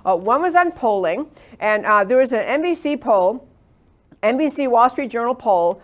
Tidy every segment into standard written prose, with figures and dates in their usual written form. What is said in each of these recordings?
One was on polling, and there was an NBC poll, NBC Wall Street Journal poll,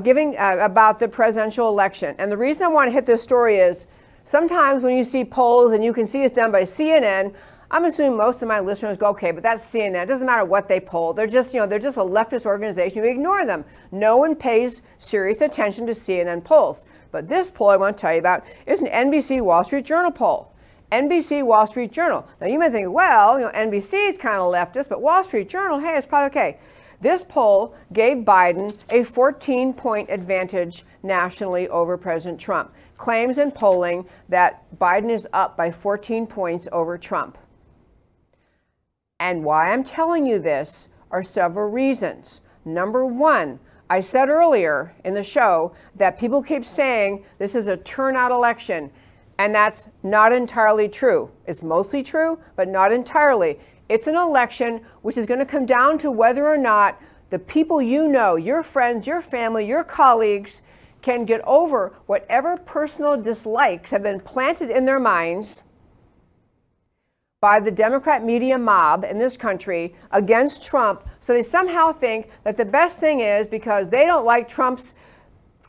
giving about the presidential election. And the reason I want to hit this story is sometimes when you see polls and you can see it's done by CNN, I'm assuming most of my listeners go, okay, but that's CNN. It doesn't matter what they poll. They're just, they're just a leftist organization. You ignore them. No one pays serious attention to CNN polls. But this poll I want to tell you about is an NBC Wall Street Journal poll. NBC Wall Street Journal. Now you may think, well, NBC is kind of leftist, but Wall Street Journal, hey, it's probably okay. This poll gave Biden a 14-point advantage nationally over President Trump. Claims in polling that Biden is up by 14 points over Trump. And why I'm telling you this are several reasons. Number one, I said earlier in the show that people keep saying this is a turnout election, and that's not entirely true. It's mostly true, but not entirely. It's an election which is going to come down to whether or not the people you know, your friends, your family, your colleagues, can get over whatever personal dislikes have been planted in their minds by the Democrat media mob in this country against Trump. So they somehow think that the best thing is because they don't like Trump's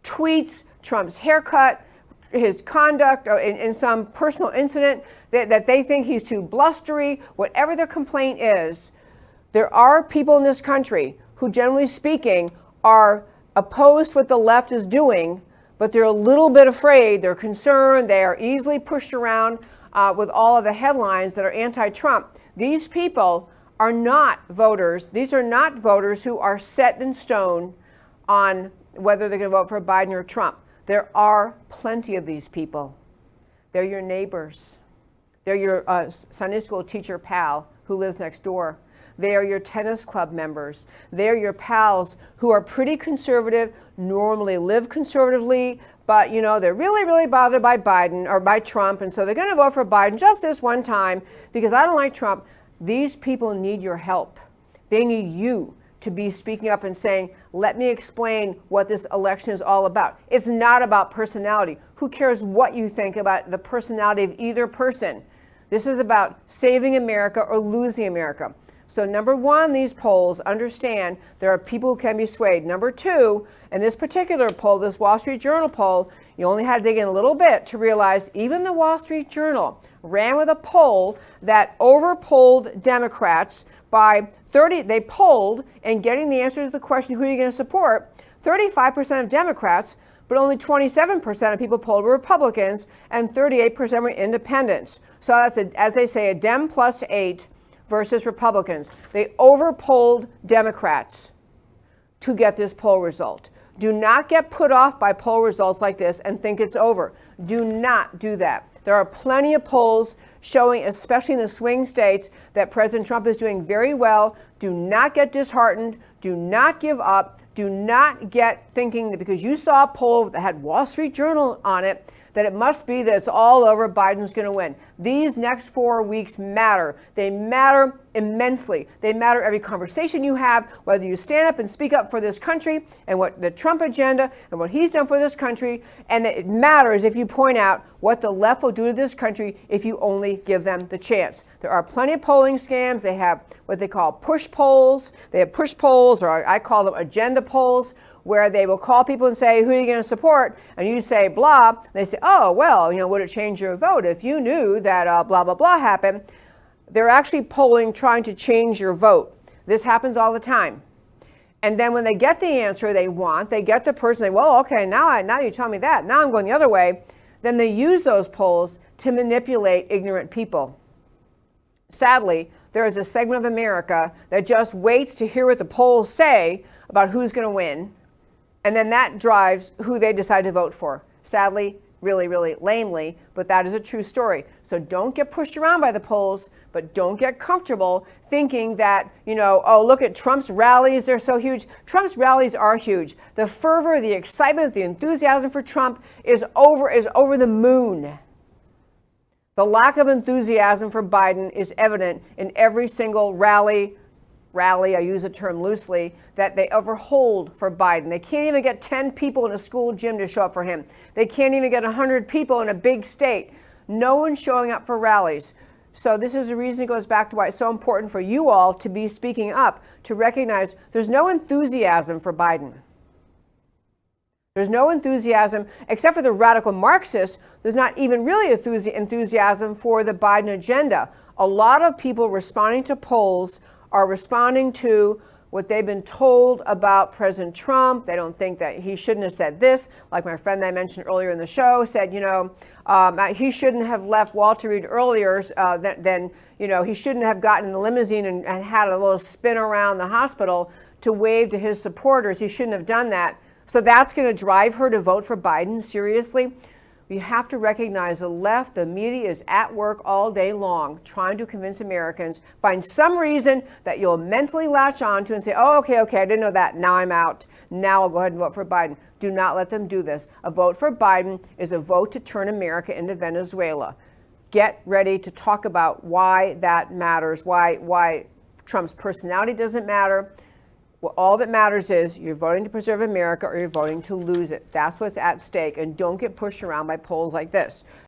tweets, Trump's haircut, his conduct, or in some personal incident, that they think he's too blustery, whatever their complaint is. There are people in this country who, generally speaking, are opposed to what the left is doing, but they're a little bit afraid, they're concerned, they are easily pushed around with all of the headlines that are anti-Trump. These people are not voters. These are not voters who are set in stone on whether they're going to vote for Biden or Trump. There are plenty of these people. They're your neighbors. They're your Sunday school teacher pal who lives next door. They are your tennis club members. They're your pals who are pretty conservative, normally live conservatively, but they're really, really bothered by Biden or by Trump, and so they're going to vote for Biden just this one time because I don't like Trump. These people need your help. They need you to be speaking up and saying, let me explain what this election is all about. It's not about personality. Who cares what you think about the personality of either person? This is about saving America or losing America. So number one, these polls understand there are people who can be swayed. Number two, in this particular poll, this Wall Street Journal poll, you only had to dig in a little bit to realize even the Wall Street Journal ran with a poll that overpolled Democrats by 30. They polled, and getting the answer to the question, who are you going to support, 35% of Democrats, but only 27% of people polled were Republicans, and 38% were independents. So that's, as they say, a Dem plus 8 versus Republicans. They overpolled Democrats to get this poll result. Do not get put off by poll results like this and think it's over. Do not do that. There are plenty of polls showing, especially in the swing states, that President Trump is doing very well. Do not get disheartened. Do not give up. Do not get thinking that because you saw a poll that had Wall Street Journal on it, that it must be that it's all over, Biden's going to win. These next 4 weeks matter. They matter immensely. They matter every conversation you have, whether you stand up and speak up for this country and what the Trump agenda and what he's done for this country. And it matters if you point out what the left will do to this country if you only give them the chance. There are plenty of polling scams. They have what they call push polls. They have push polls, or I call them agenda polls, where they will call people and say, who are you going to support? And you say, blah. They say, oh, well, would it change your vote if you knew that blah, blah, blah happened? They're actually polling, trying to change your vote. This happens all the time. And then when they get the answer they want, they get the person, they, well, okay, now you tell me that. Now I'm going the other way. Then they use those polls to manipulate ignorant people. Sadly, there is a segment of America that just waits to hear what the polls say about who's going to win. And then that drives who they decide to vote for. Sadly, really, really lamely, but that is a true story. So don't get pushed around by the polls, but don't get comfortable thinking that, oh, look at Trump's rallies, they're so huge. Trump's rallies are huge. The fervor, the excitement, the enthusiasm for Trump is over the moon. The lack of enthusiasm for Biden is evident in every single rally, I use the term loosely, that they ever hold for Biden. They can't even get 10 people in a school gym to show up for him. They can't even get 100 people in a big state. No one's showing up for rallies. So this is a reason, it goes back to why it's so important for you all to be speaking up, to recognize there's no enthusiasm for Biden. There's no enthusiasm, except for the radical Marxists. There's not even really enthusiasm for the Biden agenda. A lot of people responding to polls are responding to what they've been told about President Trump. They don't think that he shouldn't have said this. Like my friend I mentioned earlier in the show said, he shouldn't have left Walter Reed earlier than he shouldn't have gotten in the limousine and had a little spin around the hospital to wave to his supporters. He shouldn't have done that. So that's going to drive her to vote for Biden? Seriously? We have to recognize the left, the media is at work all day long trying to convince Americans, find some reason that you'll mentally latch on to and say, oh, okay, I didn't know that. Now I'm out. Now I'll go ahead and vote for Biden. Do not let them do this. A vote for Biden is a vote to turn America into Venezuela. Get ready to talk about why that matters, why Trump's personality doesn't matter. Well, all that matters is you're voting to preserve America or you're voting to lose it. That's what's at stake. And don't get pushed around by polls like this.